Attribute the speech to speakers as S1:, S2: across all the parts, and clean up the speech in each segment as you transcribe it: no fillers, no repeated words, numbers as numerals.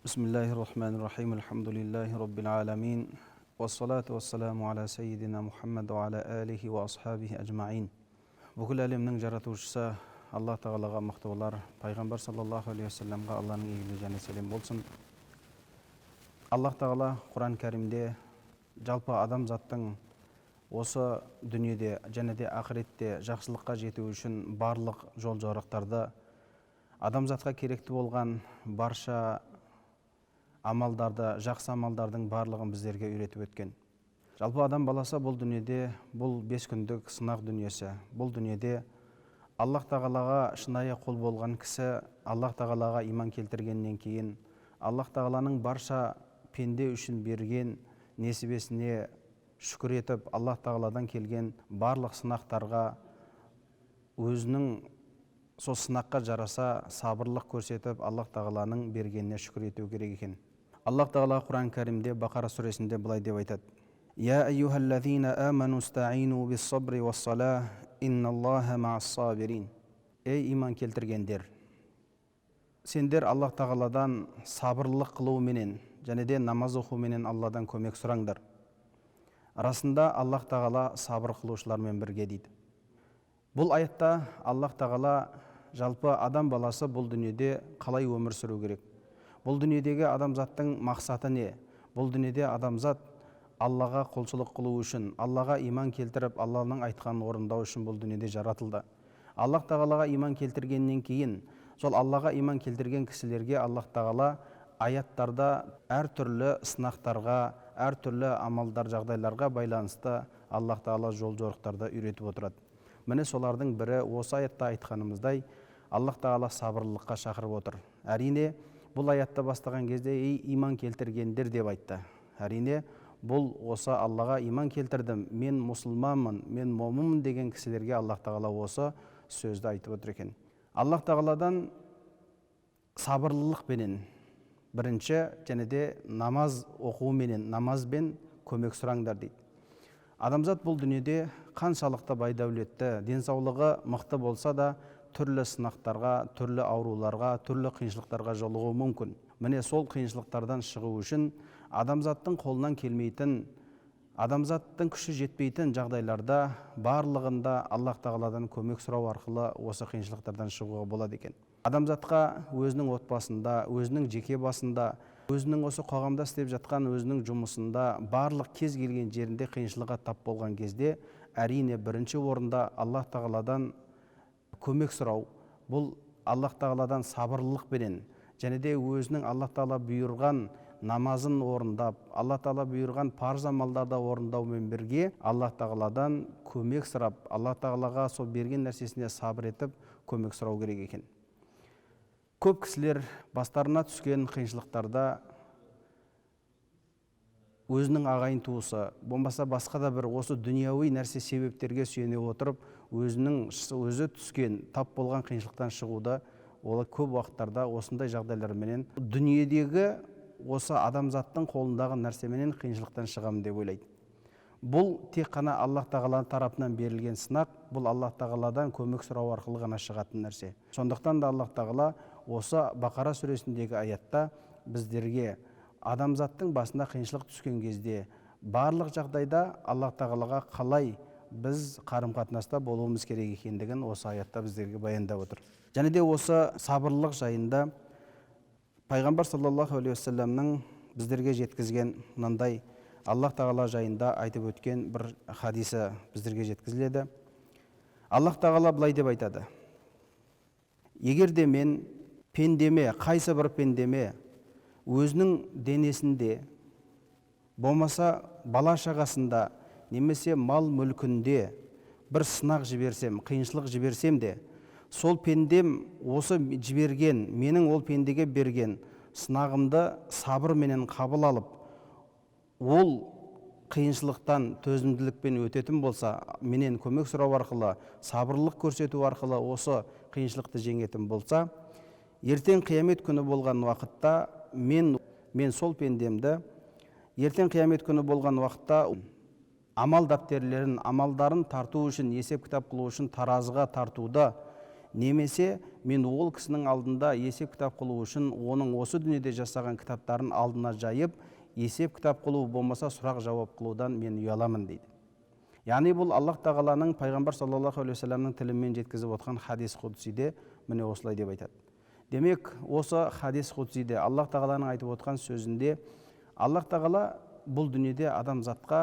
S1: Бисмиллахир-рахманир-рахим. Алхамдулиллахи раббил аламин. Вассалату вассаламу аля саййидина Мухаммад ва аля алихи ва асхабихи аджмаин. Бүкіл әлемнің жаратушысы Аллах Тағалаға мақтаулар, пайғамбар саллаллаху алейхи вассаламға Алланың игілігі және сәлем болсын. Аллах Тағала Құран кәрімде жалпы адамзаттың осы дүниеде және де ақыретте жақсылыққа жету үшін барлық жол жорықтарды, адамзатқа керекті болған барша амалдарды, жақсы амалдардың барлығын біздерге үйретіп өткен. Жалпы адам баласы бұл дүниеде, бұл 5 күндік сынақ дүниесі. Бұл дүниеде Аллах Тағалаға шынайы құл болған кісі, Аллах Тағалаға иман келтіргеннен кейін, Аллах Тағаланың барша пенде үшін берген несібесіне шүкір етіп, Аллах Тағаладан келген барлық сынақтарға өзінің сол сынаққа жараса сабырлық көрсетіп, Аллах Тағаланың бергеніне шүкір ету керек екен. Аллах Тағала Құран кәрімде Бақара сүресінде былай деп айтады: Я айюхаллазина аману стаину биссабри вассала, инналлаха ма'ас-сабирин. Ей иман келтіргендер, сендер Аллах Тағаладан сабырлық қылуменен және де намаз оқуменен Алладан көмек сұраңдар. Расында Аллах Тағала сабыр қылушылармен бірге дейді. Бұл аятта Аллах Тағала жалпы адам баласы бұл дүниеде қалай өмір сүру керек? Бұл дүниедегі адамзаттың мақсаты не? Бұл дүниеде адамзат Аллаға құлшылық қылу үшін, Аллаға иман келтіріп, Алланың айтқанын орындау үшін бұл дүниеде жаратылды. Аллах Тағалаға иман келтіргеннен кейін, сол Аллаға иман келтірген кісілерге Аллах Тағала аяттарда әртүрлі сынақтарға, әртүрлі амалдар, жағдайларға байланысты Аллах Тағала жол жорықтарды үйретіп отырады. Міне солардың бірі осы аятта айтқанымыздай Аллах Тағала сабырлыққа шақырып отыр. Әрине, бұл аятта бастаған кезде ей иман келтіргендер деп айтты. Әрине, бұл осы Аллаға иман келтірдім, мен мұсылманмын, мен момынмын деген кісілерге Аллах Тағала осы сөзді айтып отыр екен. Аллах Тағаладан сабырлылықпенен бірінші және де намаз оқуменен, намазбен көмек сұраңдар дейді. Адамзат бұл дүниеде қаншалықты бай дәулетті, денсаулығы мықты болса да түрлі сынақтарға, түрлі ауруларға, түрлі қиыншылықтарға жолығуы мүмкін. Міне сол қиыншылықтардан шығу үшін адамзаттың қолынан келмейтін, адамзаттың күші жетпейтін жағдайларда барлығында Аллах Тағаладан көмек сұрау арқылы осы қиыншылықтардан шығуға болады екен. Адамзатқа өзінің отбасында, өзінің жеке басында, өзінің осы қоғамда істеп жатқан өзінің жұмысында, барлық кез келген жерінде қиыншылыққа тап болған кезде, әрине бірінші орында Аллах Тағаладан көмек сұрау, бұл Аллах Тағаладан сабырлылықпенен және де өзінің Аллах Тағала бұйырған намазын орындап, Аллах Тағала бұйырған парыз амалдарды орындаумен бірге Аллах Тағаладан көмек сұрап, Аллах Тағалаға сол берген нәрсесіне сабыр етіп көмек сұрау керек екен. Көп кісілер бастарына түскен қиыншылықтарда өзінің ағайын туысы, болмаса басқа да бір осы дүнияуи нәрсе себептерге сүйене отырып, өзі түскен, тап болған қиыншылықтан шығуды, ол көп уақыттарда осындай жағдайларменен дүниедегі осы адамзаттың қолындағы нәрсеменен қиыншылықтан шығамын деп ойлайды. Бұл тек қана Аллах Тағала тарапынан берілген сынақ, бұл Аллах Тағаладан көмек сұрау арқылы ғана шығатын нәрсе. Сондықтан да Аллах Тағала осы Бақара сүресіндегі аятта біздерге адамзаттың басына қиыншылық түскен кезде барлық жағдайда Аллах Тағалаға қалай біз қарым-қатынаста болуымыз керек екендігін осы аятта біздерге баяндап отыр. Және де осы сабырлық жайында пайғамбар саллаллаху алейхи вассаламның біздерге жеткізген мынандай Аллах Тағала жайында айтып өткен бір хадисі біздерге жеткізіледі. Аллах Тағала былай деп айтады: егер де мен пендеме, қайсы бір пендеме өзінің денесінде, болмаса бала шағасында, немесе мал мүлкінде бір сынақ жіберсем, қиыншылық жіберсем де, сол пендем осы жіберген, менің ол пендеге берген сынағымды сабырменен қабыл алып, ол қиыншылықтан төзімділікпен өтетін болса, менен көмек сұрау арқылы, сабырлық көрсету арқылы осы қиыншылықты жеңетін болса, ертең қиямет күні болған уақытта мен сол пендемді ертең қиямет күні болған уақытта амал дәптерлерін, амалдарын тарту үшін, есеп кітап қылу үшін таразыға тартуды, немесе мен ол кісінің алдында есеп кітап қылу үшін оның осы дүниеде жасаған кітаптарын алдына жайып, есеп кітап қылу болмаса сұрақ жауап қылудан мен ұяламын дейді. Яғни бұл Аллах тағаланың пайғамбар саллаллаху алейхи вассаламның тілімен жеткізіп отқан хадис құдсиде міне осылай деп айтады. Демек, осы хадис құдсиде Аллах тағаланың айтып отқан сөзінде Аллах тағала бұл дүниеде адамзатқа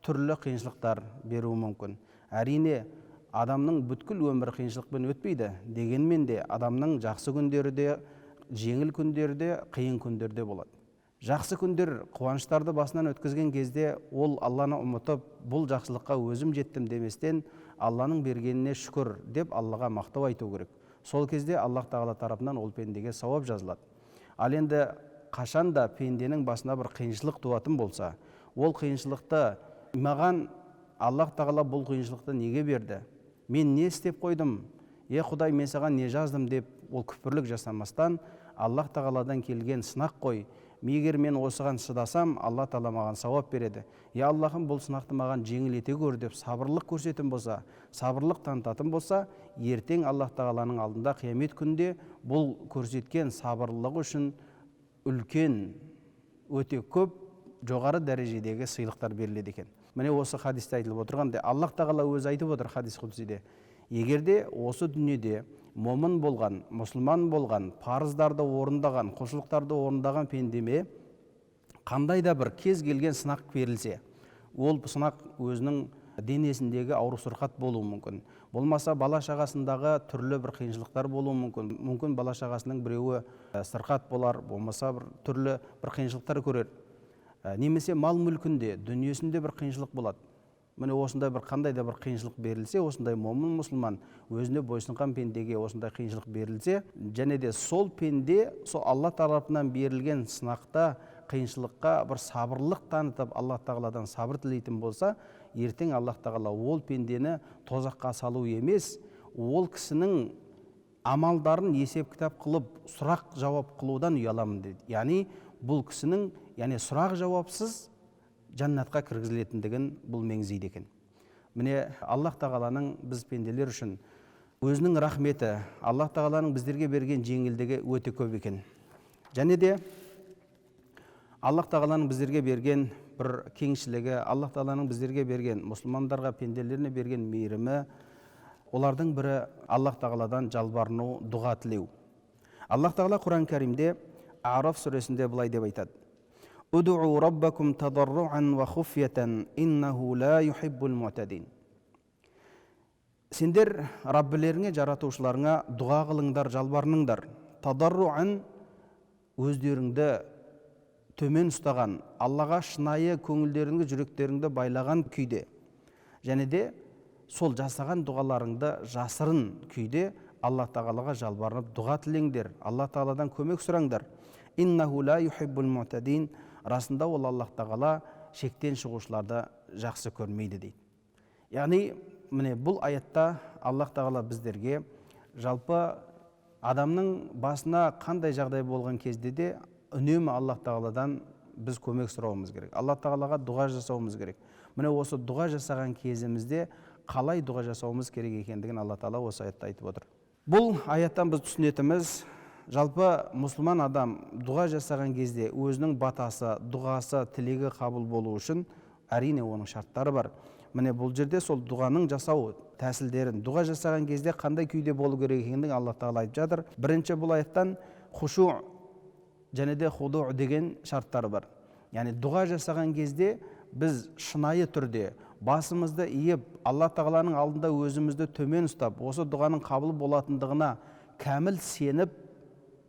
S1: түрлі қиыншылықтар беруі мүмкін. Әрине, адамның бүткіл өмірі қиыншылықпен өтпейді. Дегенмен де адамның жақсы күндері де, жеңіл күндері де, қиын күндері де болады. Жақсы күндер қуаныштарды басынан өткізген кезде ол Алланы ұмытып, бұл жақсылыққа өзім жеттім деместен, Алланың бергеніне шүкір деп Аллаға мақтау айту керек. Сол кезде Аллах тағала тарапынан ол пендеге сауап жазылады. Ал енді қашанда пенденің басына бір қиыншылық туатын болса, ол қиыншылықты маған Аллах тағала бұл қиыншылықты неге берді? Мен не істеп қойдым? Құдай, мен саған не жаздым деп ол күпірлік жасамастан, Аллах тағаладан келген сынақ қой. Егер мен осыған шыдасам, Алла тағала маған сауап береді. Аллахым, бұл сынақты маған жеңіл ете көр деп сабырлық көрсететін болса, сабырлық танытатын болса, ертең Аллах тағаланың алдында қиямет күнде бұл көрсеткен сабырлығы үшін үлкен, өте көп, жоғары дәрежедегі сыйлықтар беріледі екен. Міне осы хадисте айтылып отырғанда Аллах тағала өзі айтып отыр хадис құдсиде. Егерде осы дүниеде момын болған, мұсылман болған, парыздарды орындаған, құлшылықтарды орындаған пендеме қандай да бір кез келген сынақ берілсе, ол сынақ өзінің денесіндегі ауру сырқат болуы мүмкін. Болмаса бала шағасындағы түрлі бір қиыншылықтар болуы мүмкін. Мүмкін бала шағасының біреуі сырқат болар, болмаса түрлі бір қиыншылықтар көрер. Немесе мал мүлкінде, дүниесінде бір қиыншылық болады. Міне осындай бір қандай да бір қиыншылық берілсе, осындай момын мұсылман өзіне бойсынған пендеге осындай қиыншылық берілсе, және де сол пенде сол Алла тарапынан берілген сынақта, қиыншылыққа бір сабырлық танытып, Алла тағаладан сабыр тілейтін болса, ертең Алла тағала ол пендені тозаққа салу емес, ол кісінің амалдарын есеп кітап қылып, сұрақ жауап қылудан ұяламын дейді. Яғни бұл кісінің сұрақ жауапсыз жаннатқа кіргізілетіндігін бұл меңзейді екен. Міне Аллах тағаланың біз пенделер үшін өзінің рахметі, Аллах тағаланың біздерге берген жеңілдігі өте көп екен. Және де Аллах тағаланың біздерге берген бір кеңшілігі, Аллах тағаланың біздерге берген, мұсылмандарға, пенделеріне берген мейірімі, олардың бірі Аллах тағаладан жалбарыну, дұға тілеу. Аллах тағала Құран кәрімде Араф сүресінде былай деп айтады: «Уду'у раббакум тадарруан ва хуфьятан, иннаху ла юхиббул му'тадин». Сендер Раббілеріңе, жаратушыларыңа дұға қылыңдар, жалбарыныңдар. Тадарруан, өздеріңді төмен ұстаған, Аллаға шынайы көңілдеріңді, жүректеріңді байлаған күйде. Және де сол жасаған дұғаларыңды жасырын күйде Алла тағалаға жалбарынып дұға тілеңдер, Алла тағаладан көмек сұраңдар. Иннаху ла юхиббул му'тадин. Расында ол Аллах тағала шектен шығушыларды жақсы көрмейді дейді. Яғни, міне бұл аятта Аллах тағала біздерге жалпы адамның басына қандай жағдай болған кезде де үнемі Аллах тағаладан біз көмек сұрауымыз керек. Аллах тағалаға дұға жасауымыз керек. Міне осы дұға жасаған кезімізде қалай дұға жасауымыз керек екендігін Алла тағала осы аятта айтып отыр. Бұл аяттан біз түсінетіміз, жалпы мұсылман адам дұға жасаған кезде өзінің батасы, дұғасы, тілегі қабыл болу үшін әрине оның шарттары бар. Міне бұл жерде сол дұғаның жасау тәсілдерін, дұға жасаған кезде қандай күйде болу керек екендігін Алла тағала айтып жатыр. Бірінші бұл аяттан хушу және де худу деген шарттары бар. Яғни дұға жасаған кезде біз шынайы түрде басымызды иіп, Алла тағаланың алдында өзімізді төмен ұстап, осы дұғаның қабыл болатындығына кәміл сеніп,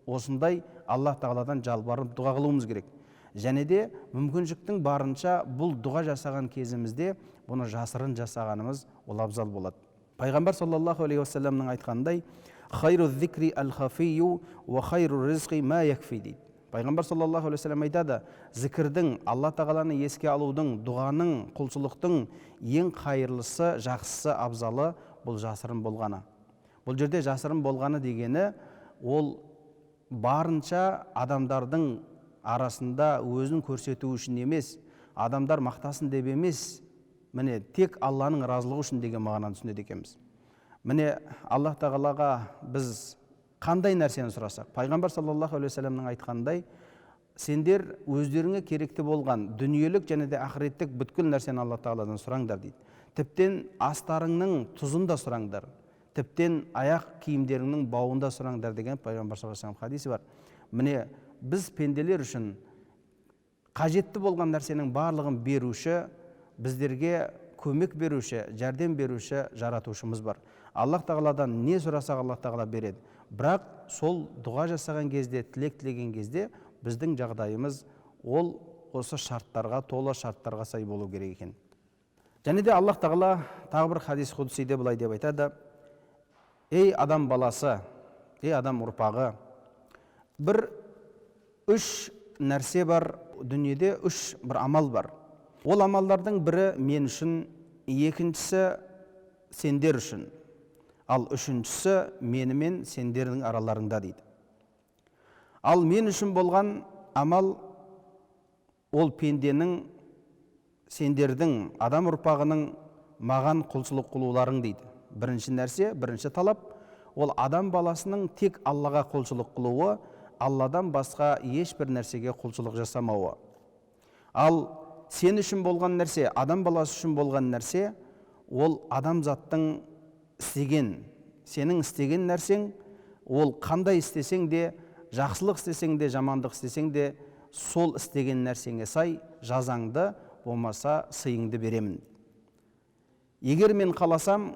S1: осындай Алла тағаладан жалбарып дұға қылуымыз керек. Және де мүмкіншіліктің барынша бұл дұға жасаған кезімізде бұны жасырын жасағанымыз ол абзал болады. Пайғамбар саллаллаху алейхи уассаламның айтқандай: «Хайру зикри ал-хафию ва хайру ризқи ма якфи» дейді. Пайғамбар саллаллаху алейхи уассалам айтады: зікірдің, Алла тағаланы еске алудың, дұғаның, құлшылықтың ең қайырлысы, жақсысы, абзалы бұл жасырын болғаны. Бұл жерде жасырын болғаны дегені ол барынша адамдардың арасында өзін көрсету үшін емес, адамдар мақтасын деп емес, міне тек Алланың разылығы үшін деген мағынаны түсінеді екенбіз. Міне Аллах тағалаға біз қандай нәрсені сұрасақ, пайғамбар саллаллаху алейхи вассаламның айтқандай, сендер өздеріңе керекті болған дүниелік және де ақыреттік бүткіл нәрсені Алла тағаладан сұраңдар дейді. Тіптен астарыңның тұзын да сұраңдар, тіптен аяқ киімдеріңнің бауын да сұраңдар деген пайғамбар саллаллаху алейхи вассалам хадисі бар. Міне біз пенделер үшін қажетті болған нәрсенің барлығын беруші, біздерге көмек беруші, жәрдем беруші жаратушымыз бар. Аллах тағаладан не сұрасақ Аллах тағала береді. Бірақ сол дұға жасаған кезде, тілек тілеген кезде біздің жағдайымыз ол осы шарттарға, толы шарттарға сай болу керек екен. Және де Аллах тағала тағы бір хадис құдсиде былай деп айтады: ей адам баласы, ей адам ұрпағы, бір үш нәрсе бар дүниеде, үш бір амал бар. Ол амалдардың бірі мен үшін, екіншісі сендер үшін, ал үшіншісі мені мен сендердің араларыңда дейді. Ал мен үшін болған амал ол пенденің, сендердің, адам ұрпағының маған құлшылық қылуларың дейді. Бірінші нәрсе, бірінші талап, ол адам баласының тек Аллаға құлшылық қылуы, Алладан басқа ешбір нәрсеге құлшылық жасамауы. Ал сен үшін болған нәрсе, адам баласы үшін болған нәрсе, ол адамзаттың істеген, сенің істеген нәрсең, ол қандай істесең де, жақсылық істесең де, жамандық істесең де, сол істеген нәрсеңе сай жазаңды, болмаса сыйыңды беремін. Егер мен қаласам,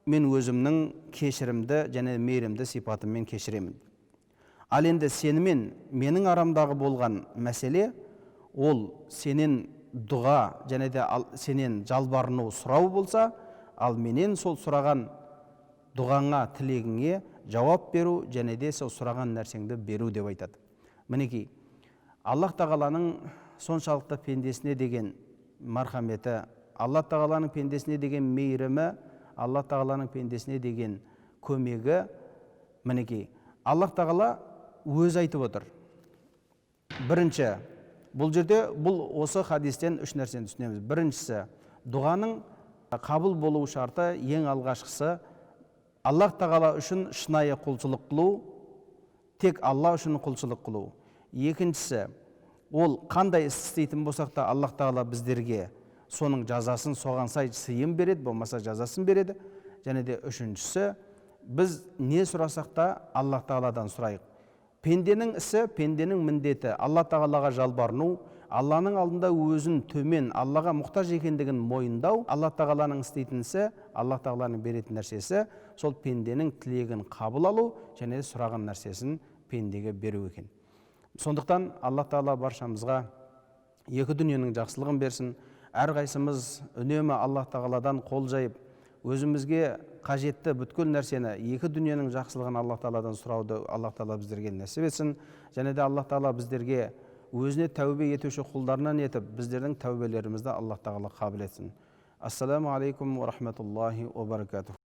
S1: мен өзімнің кешірімді және мейірімді сипатыммен кешіремін. Ал енді сенімен менің арамдағы болған мәселе, ол сенен дұға және де сенен жалбарыну сұрау болса, ал менен сол сұраған дұғаңа, тілегіңе жауап беру және де сол сұраған нәрсеңді беру деп айтады. Мінекей, Аллах тағаланың соншалықты пендесіне деген мархаметі, Алла тағаланың пендесіне деген мейірімі, Алла тағаланың пендесіне деген көмегі, мінекей, Аллах тағала өз айтып отыр. Бірінші, бұл жерде осы хадистен үш нәрсені түсінеміз. Біріншісі, дұғаның қабыл болу шарты ең алғашқысы Аллах тағала үшін шынайы құлшылық қылу, тек Алла үшін құлшылық қылу. Екіншісі, ол қандай іс істейтін болсақ та Аллах тағала біздерге соның жазасын соған сай сыйын береді, болмаса жазасын береді. Және де үшіншісі, біз не сұрасақ та Аллах тағаладан сұрайық. Пенденің ісі, пенденің міндеті Алла тағалаға жалбарыну, Алланың алдында өзін төмен, Аллаға мұқтаж екендігін мойындау. Алла тағаланың істейтін ісі, Алла тағаланың беретін нәрсесі, сол пенденің тілегін қабыл алу және сұраған нәрсесін пендеге беру екен. Сондықтан Алла тағала баршамызға екі дүниенің жақсылығын берсін. Әрқайсымыз үнемі Алла тағаладан қол жайып, өзімізге қажетті бүткіл нәрсені, екі дүниенің жақсылығын Алла тағаладан сұрауды Алла тағала біздерге нәсіп етсін. Және де Алла тағала біздерге өзіне тәубе етуші құлдарынан етіп, біздердің тәубелерімізді Алла тағала қабыл етсін. Ассаламу алейкум ва рахматуллахи ва баракатух.